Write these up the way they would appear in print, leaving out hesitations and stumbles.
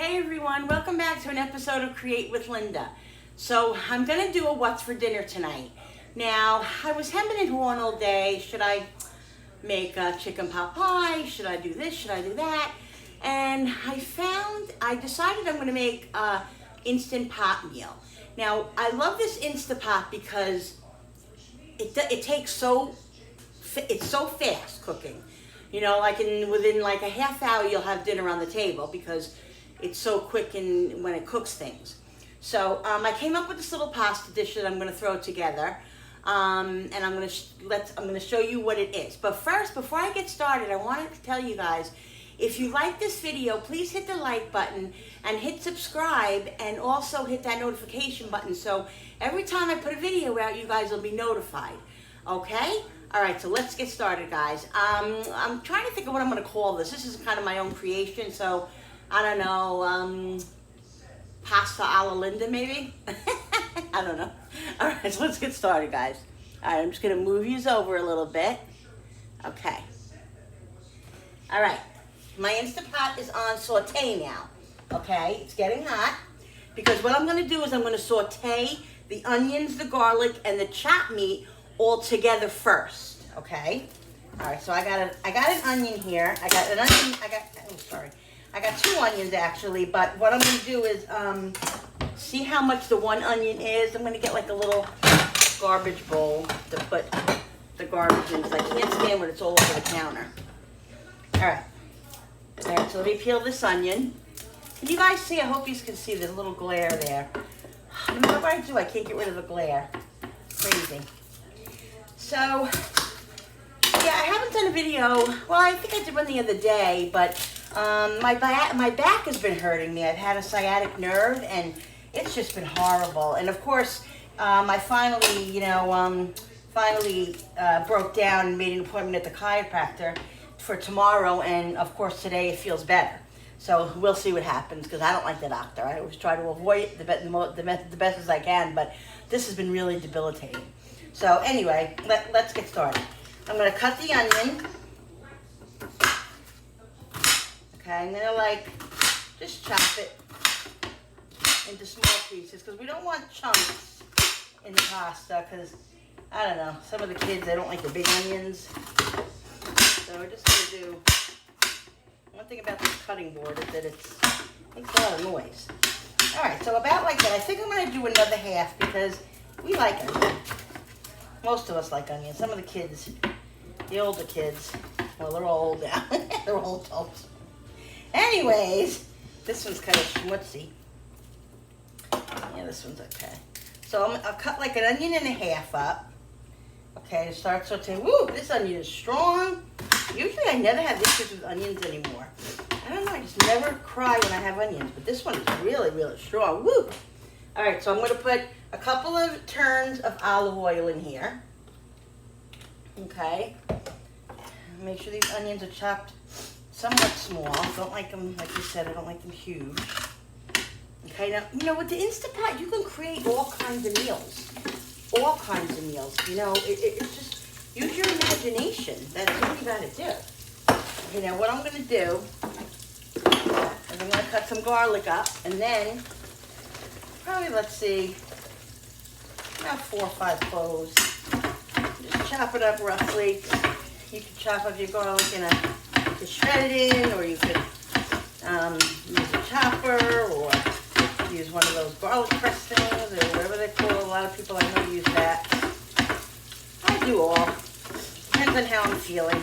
Hey everyone, welcome back to an episode of Create with Linda. So I'm gonna do a what's for dinner tonight. Now, I was hemming and hawing all day. Should I make a chicken pot pie? Should I do this? Should I do that? And I decided I'm gonna make a Instant Pot meal. Now, I love this Instapot because it's so fast cooking. You know, like within like a half hour, you'll have dinner on the table because it's so quick when it cooks things. So I came up with this little pasta dish that I'm going to throw together, and I'm going to show you what it is. But first, before I get started, I wanted to tell you guys, if you like this video, please hit the like button and hit subscribe, and also hit that notification button so every time I put a video out, you guys will be notified. Okay? All right, so let's get started, guys. I'm trying to think of what I'm going to call this. This is kind of my own creation, so I don't know, pasta a la Linda, maybe? I don't know. All right, so let's get started, guys. All right, I'm just going to move these over a little bit. Okay. All right, my Instant Pot is on saute now. Okay, it's getting hot because what I'm going to do is I'm going to saute the onions, the garlic, and the chopped meat all together first. Okay. All right, so I got an onion here. I got two onions actually, but what I'm going to do is see how much the one onion is. I'm going to get like a little garbage bowl to put the garbage in because I can't stand when it's all over the counter. All right, so let me peel this onion. Can you guys see? I hope you can see. There's a little glare there. No matter what I do, I can't get rid of the glare. Crazy. So, yeah, I haven't done a video. Well, I think I did one the other day, but my back has been hurting me. I've had a sciatic nerve, and it's just been horrible. And of course, I finally broke down and made an appointment at the chiropractor for tomorrow. And of course, today it feels better. So we'll see what happens because I don't like the doctor. I always try to avoid it the best as I can, but this has been really debilitating. So anyway, let's get started. I'm going to cut the onion. Okay, I'm going to just chop it into small pieces because we don't want chunks in the pasta because, I don't know, some of the kids, they don't like the big onions. So we're just going to do, one thing about this cutting board is that it makes a lot of noise. All right, so about like that. I think I'm going to do another half because we like onion. Most of us like onions. Some of the kids, the older kids, well, they're all old now. They're all adults. Anyways, this one's kind of schmutzy. Yeah, this one's okay. So I'll cut like an onion and a half up. Okay, to start sauteing. Woo, this onion is strong. Usually I never have issues with onions anymore. I don't know, I just never cry when I have onions, but this one is really, really strong. Woo! All right, so I'm going to put a couple of turns of olive oil in here. Okay. Make sure these onions are chopped somewhat small. Don't like them, like you said, I don't like them huge. Okay, now, you know, with the Instant Pot, you can create all kinds of meals. All kinds of meals. You know, it's just, use your imagination. That's what you got to do. Okay, now what I'm going to do is I'm going to cut some garlic up, and then probably, let's see, about 4 or 5 cloves. Just chop it up roughly. You can chop up your garlic to shred it in, or you could use a chopper, or use one of those garlic press things, or whatever they call it. A lot of people I know use that. I do all. Depends on how I'm feeling.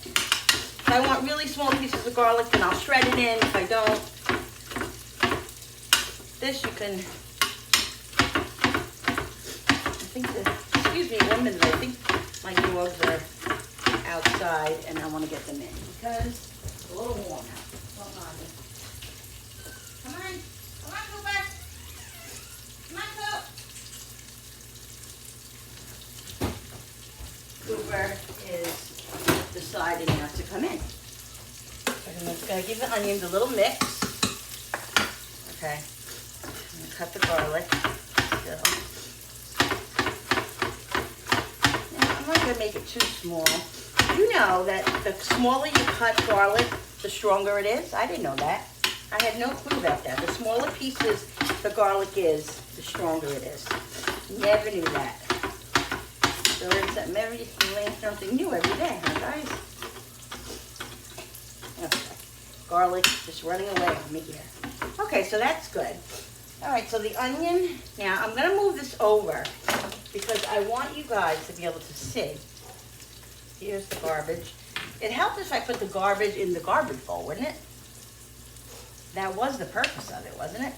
If I want really small pieces of garlic, then I'll shred it in. If I don't, this you can, excuse me 1 minute, I think my dogs are outside and I want to get them in because it's a little warm out. Come on, Cooper. Come on, Coop. Cooper is deciding not to come in. I'm just going to give the onions a little mix. Okay. Cut the garlic. Now, I'm not going to make it too small. You know that the smaller you cut garlic, the stronger it is. I didn't know that. I had no clue about that. The smaller pieces the garlic is, the stronger it is. Never knew that. So you learn something new every day, huh guys? Okay. Garlic just running away on me here. Okay, so that's good. All right, so the onion, now I'm gonna move this over because I want you guys to be able to see. Here's the garbage. It helped if I put the garbage in the garbage bowl, wouldn't it? That was the purpose of it, wasn't it?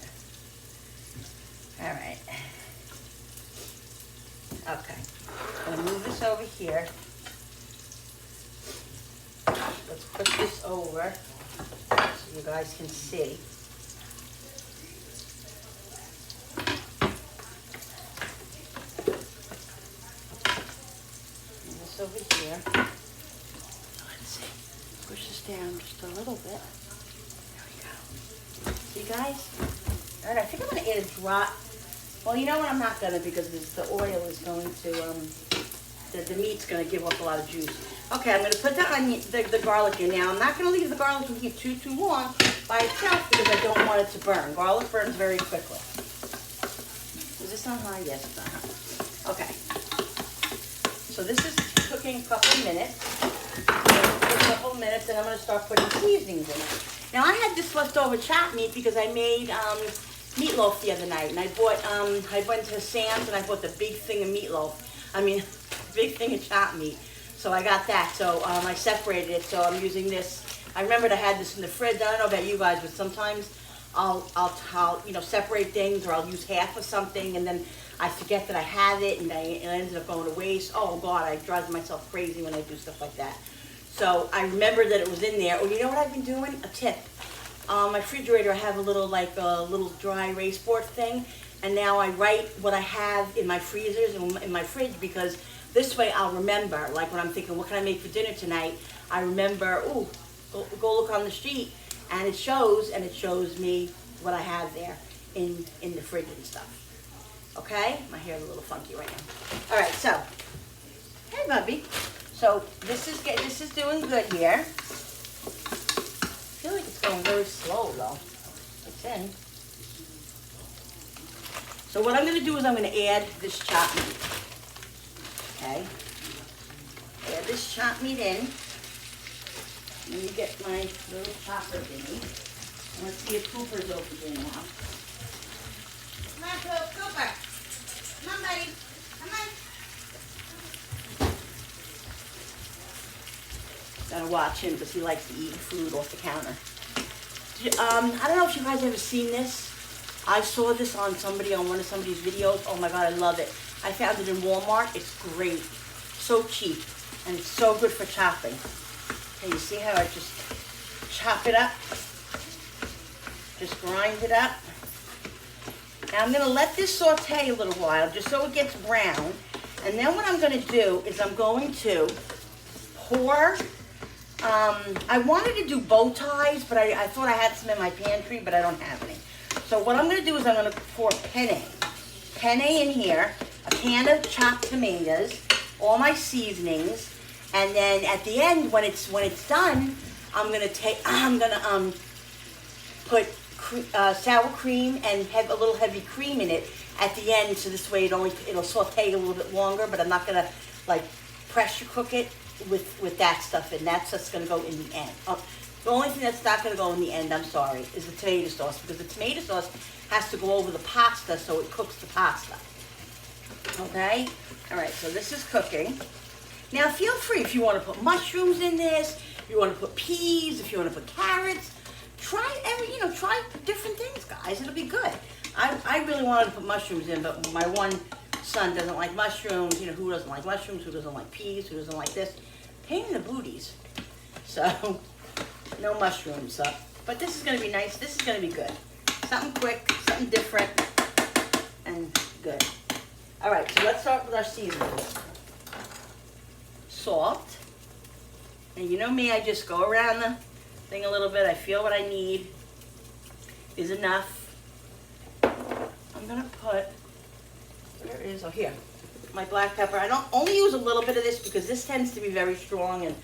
All right. Okay, I'm gonna move this over here. Let's put this over so you guys can see. Move this over here. Let's see, push this down just a little bit. There we go. See guys? All right, I think I'm gonna add a drop. Well, you know what? I'm not gonna because the oil is going to, the meat's gonna give off a lot of juice. Okay, I'm gonna put the onion, the garlic in now. I'm not gonna leave the garlic in here too long by itself because I don't want it to burn. Garlic burns very quickly. Is this on high? Yes, it's on high. Okay. So this is cooking a couple of minutes. A couple of minutes, and I'm gonna start putting seasonings in it. Now I had this leftover chopped meat because I made meatloaf the other night, and I went to Sam's and I bought the big thing of meatloaf. I mean, big thing of chopped meat. So I got that. So I separated it. So I'm using this. I remembered I had this in the fridge. I don't know about you guys, but sometimes I'll separate things, or I'll use half of something, and then I forget that I have it, and it ends up going to waste. Oh God, I drive myself crazy when I do stuff like that. So I remembered that it was in there. Oh, you know what I've been doing? A tip. My refrigerator, I have a little dry erase board thing, and now I write what I have in my freezers and in my fridge, because this way I'll remember. Like when I'm thinking, what can I make for dinner tonight? I remember, ooh, go look on the street, and it shows me what I have there in the fridge and stuff. Okay, my hair's a little funky right now. All right, so hey, Bubby. So this is doing good here. I feel like it's going very slow though. It's in. So what I'm going to do is I'm going to add this chopped meat. Okay. Add this chopped meat in. Let me get my little chopper thingy. Let's see if Cooper's over here now. Come on, Cooper. Come on, buddy. Come on. Gotta watch him because he likes to eat food off the counter. I don't know if you guys ever seen this. I saw this on one of somebody's videos. Oh my God, I love it. I found it in Walmart. It's great. So cheap. And it's so good for chopping. Okay, you see how I just chop it up? Just grind it up. Now I'm gonna let this saute a little while just so it gets brown. And then what I'm gonna do is I'm going to pour, I wanted to do bow ties, but I thought I had some in my pantry, but I don't have any. So what I'm gonna do is I'm gonna pour penne in here, a can of chopped tomatoes, all my seasonings, and then at the end, when it's done, I'm gonna put sour cream and have a little heavy cream in it at the end, so this way it'll saute a little bit longer, but I'm not gonna like pressure cook it with that stuff in. That's just gonna go in the end. The only thing that's not gonna go in the end, I'm sorry, is the tomato sauce, because the tomato sauce has to go over the pasta so it cooks the pasta. Okay? All right, so this is cooking. Now feel free if you want to put mushrooms in this, if you want to put peas, if you want to put carrots. Try different things, guys. It'll be good. I really wanted to put mushrooms in, but my one son doesn't like mushrooms. You know, who doesn't like mushrooms? Who doesn't like peas? Who doesn't like this? Pain in the booties. So, no mushrooms. But this is going to be nice. This is going to be good. Something quick, something different, and good. All right, so let's start with our seasonings. Salt. And you know me, I just go around the thing a little bit. I feel what I need is enough. I'm gonna put, here, my black pepper. I don't only use a little bit of this because this tends to be very strong, and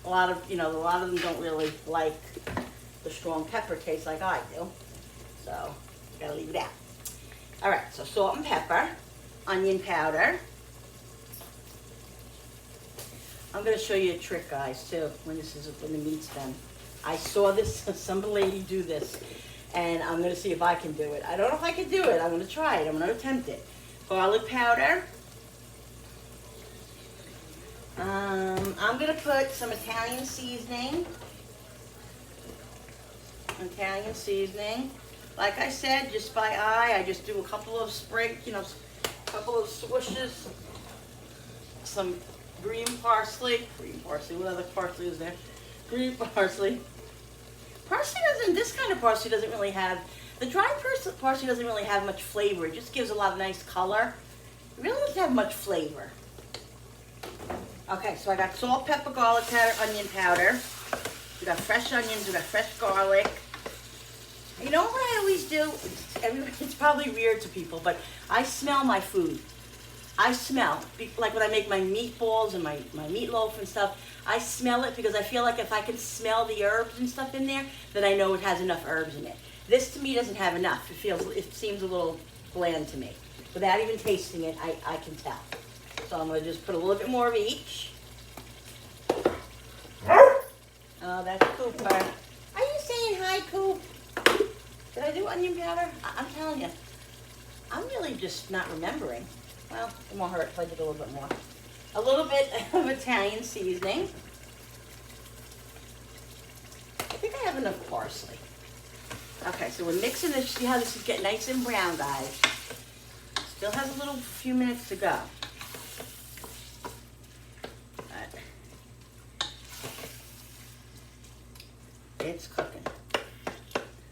a lot of them don't really like the strong pepper taste like I do. So, gotta leave it out. All right, so salt and pepper, onion powder. I'm gonna show you a trick, guys, too, when the meat's done. I saw this, some lady do this, and I'm gonna see if I can do it. I don't know if I can do it. I'm gonna try it. I'm gonna attempt it. Garlic powder. I'm gonna put some Italian seasoning. Italian seasoning. Like I said, just by eye, I just do a couple of sprigs, a couple of swooshes. Some green parsley, what other parsley is there? Green parsley. This kind of parsley doesn't really have, the dried parsley doesn't really have much flavor. It just gives a lot of nice color. It really doesn't have much flavor. Okay, so I got salt, pepper, garlic powder, onion powder. We got fresh onions, we got fresh garlic. You know what I always do? It's probably weird to people, but I smell my food. I smell, like when I make my meatballs and my meatloaf and stuff, I smell it because I feel like if I can smell the herbs and stuff in there, then I know it has enough herbs in it. This to me doesn't have enough. It seems a little bland to me. Without even tasting it, I can tell. So I'm gonna just put a little bit more of each. Oh, that's Cooper. Are you saying hi, Coop? Did I do onion powder? I'm telling you, I'm really just not remembering. Well, it won't hurt if I did a little bit more. A little bit of Italian seasoning. I think I have enough parsley. Okay, so we're mixing this. See how this is getting nice and brown, guys. Still has a few minutes to go. It's cooking.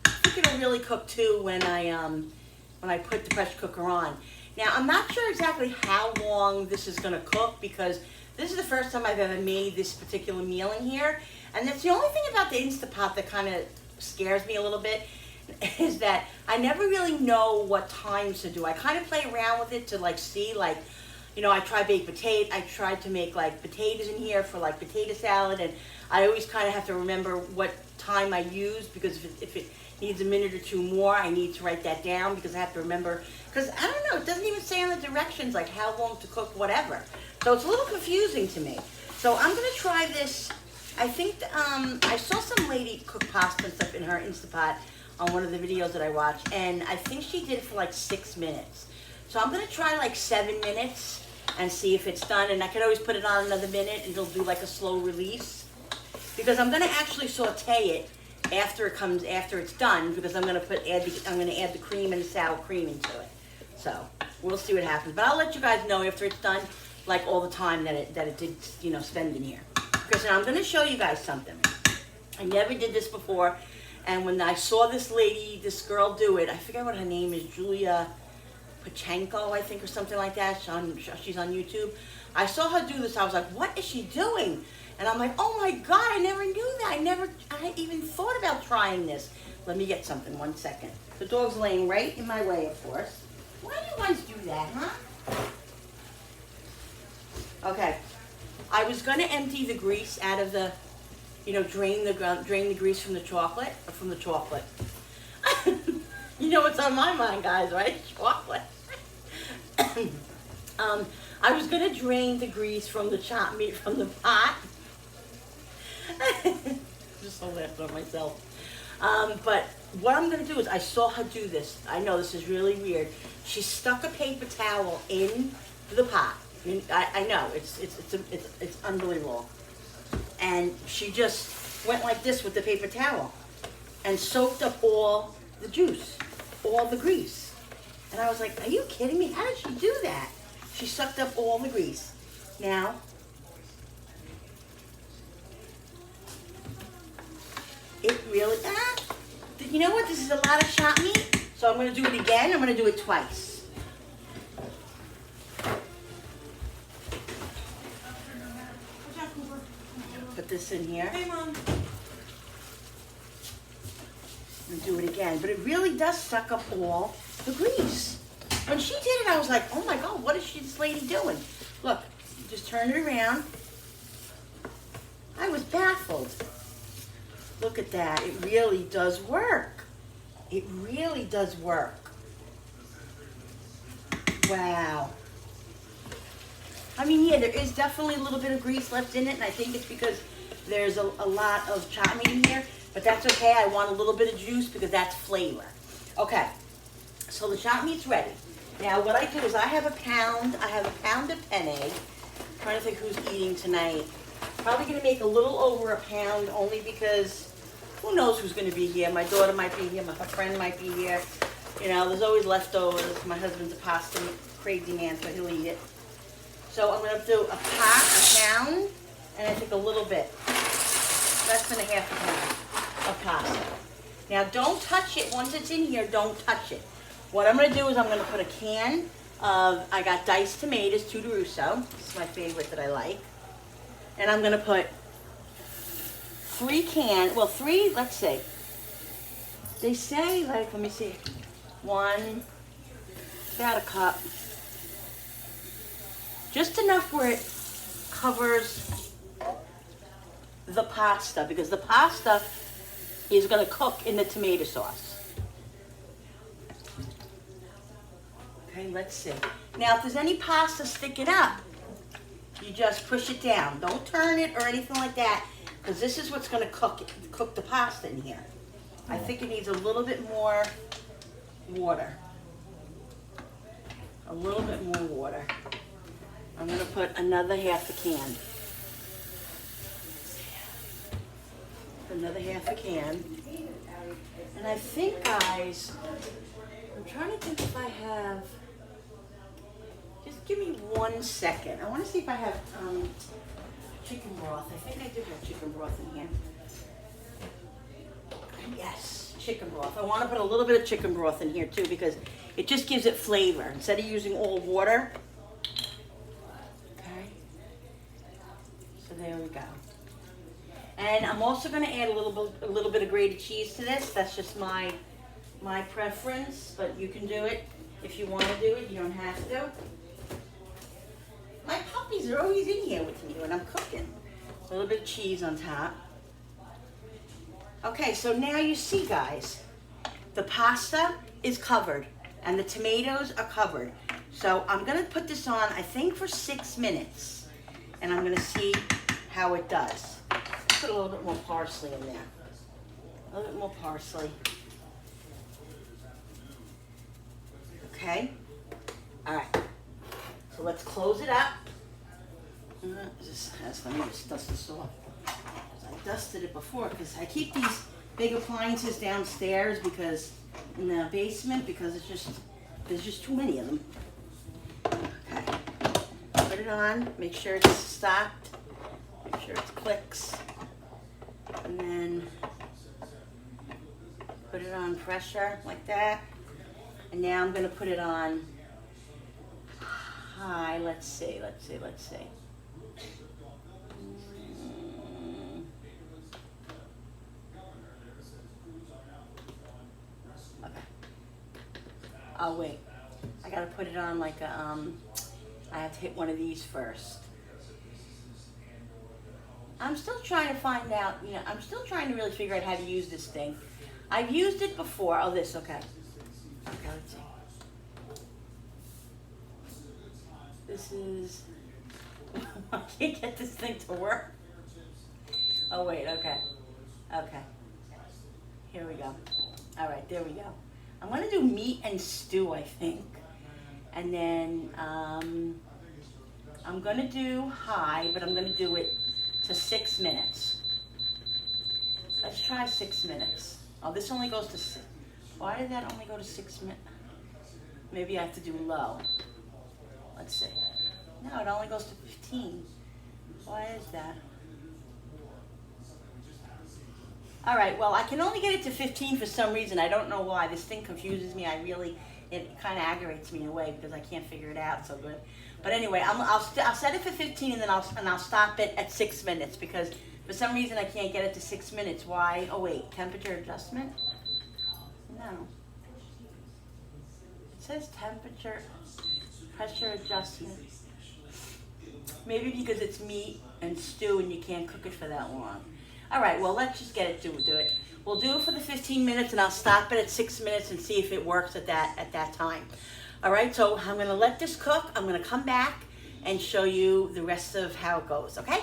I think it'll really cook too when I put the pressure cooker on. Now, I'm not sure exactly how long this is going to cook because this is the first time I've ever made this particular meal in here. And that's the only thing about the Instapot that kind of scares me a little bit is that I never really know what times to do. I kind of play around with it to see I try baked potato. I tried to make potatoes in here for potato salad, and I always kind of have to remember what time I use because if it needs a minute or two more, I need to write that down because I have to remember. Because I don't know, it doesn't even say on the directions how long to cook whatever. So it's a little confusing to me. So I'm gonna try this. I think I saw some lady cook pasta and stuff in her Instapot on one of the videos that I watched, and I think she did it for 6 minutes. So I'm gonna try 7 minutes and see if it's done. And I could always put it on another minute and it'll do a slow release. Because I'm gonna actually saute it after it's done because I'm gonna add the cream and the sour cream into it. So we'll see what happens. But I'll let you guys know after it's done, all the time that it did spend in here. Because now I'm gonna show you guys something. I never did this before, and when I saw this girl do it, I forget what her name is, Julia Pachenko, I think, or something like that. She's on YouTube. I saw her do this. I was like, what is she doing? And I'm like, oh my God, I never knew that. I even thought about trying this. Let me get something, 1 second. The dog's laying right in my way, of course. Why do you guys do that, huh? Okay. I was gonna empty the grease out of the, drain the grease from the chocolate. You know what's on my mind, guys, right? Chocolate. I was gonna drain the grease from the chopped meat from the pot. Just so laughing at myself. But what I'm gonna do is, I saw her do this. I know this is really weird. She stuck a paper towel in the pot. I know it's unbelievable. And she just went like this with the paper towel and soaked up all the juice, all the grease. And I was like, are you kidding me? How did she do that? She sucked up all the grease. Now, it really, you know what? This is a lot of chopped meat, so I'm going to do it again. I'm going to do it twice. Put this in here. Hey, Mom. And do it again. But it really does suck up all the grease. When she did it, I was like, oh my God, what is this lady doing? Look, just turn it around. I was baffled. Look at that. It really does work. It really does work. Wow. I mean, yeah, there is definitely a little bit of grease left in it, and I think it's because there's a lot of chopped meat in here, but that's okay. I want a little bit of juice because that's flavor. Okay, so the chopped meat's ready. Now, what I do is I have a pound of penne. I'm trying to think who's eating tonight. Probably going to make a little over a pound, only because who knows who's going to be here. My daughter might be here. My friend might be here. You know, there's always leftovers. My husband's a pasta crazy man, so he'll eat it. So I'm going to do a pound, and I think a little bit, less than a half a pound of pasta. Now, don't touch it. Once it's in here, don't touch it. What I'm going to do is I'm going to put a can of, I got diced tomatoes, two DeRusso. This is my favorite that I like. And I'm going to put three, let's see. They say, like, let me see. One, about a cup. Just enough where it covers the pasta, because the pasta is going to cook in the tomato sauce. Okay, let's see. Now, if there's any pasta sticking up, you just push it down. Don't turn it or anything like that, because this is what's going to cook the pasta in here. I think it needs a little bit more water. A little bit more water. I'm going to put another half a can. Another half a can. And I think, guys, I'm trying to think if I have, just give me 1 second. I want to see if I have chicken broth. I think I do have chicken broth in here. Yes, chicken broth. I want to put a little bit of chicken broth in here too, because it just gives it flavor instead of using all water. Okay. So there we go. And I'm also going to add a little bit of grated cheese to this. That's just my preference, but you can do it if you want to do it. You don't have to. My puppies are always in here with me when I'm cooking. A little bit of cheese on top. Okay, so now you see, guys, the pasta is covered and the tomatoes are covered. So I'm going to put this on, I think, for 6 minutes, and I'm going to see how it does. Put a little bit more parsley in there. A little bit more parsley. Okay. All right. So let's close it up. Let me just dust this off. I dusted it before because I keep these big appliances downstairs because in the basement because there's just too many of them. Okay. Put it on. Make sure it's stopped. Make sure it clicks. And then put it on pressure like that. And now I'm going to put it on high. Let's see. Okay. Oh, wait. I got to put it on like a, I have to hit one of these first. I'm still trying to find out, I'm still trying to really figure out how to use this thing. I've used it before. Oh, this, okay. Okay, let's see. This is, I can't get this thing to work. Oh, wait, okay. Okay. Here we go. All right, there we go. I'm going to do meat and stew, I think. And then I'm going to do high, but I'm going to do it to 6 minutes. Let's try 6 minutes. Oh, this only goes to 6. Why did that only go to 6 minutes? Maybe I have to do low. Let's see. No, it only goes to 15. Why is that? All right, well, I can only get it to 15 for some reason. I don't know why. This thing confuses me. It kind of aggravates me in a way because I can't figure it out so good. But anyway, I'll set it for 15 and then I'll stop it at 6 minutes because for some reason I can't get it to 6 minutes. Why? Oh wait, temperature adjustment? No. It says temperature, pressure adjustment. Maybe because it's meat and stew and you can't cook it for that long. All right, well, let's just get it do it. We'll do it for the 15 minutes, and I'll stop it at 6 minutes and see if it works at that time. All right, so I'm gonna let this cook. I'm gonna come back and show you the rest of how it goes, okay?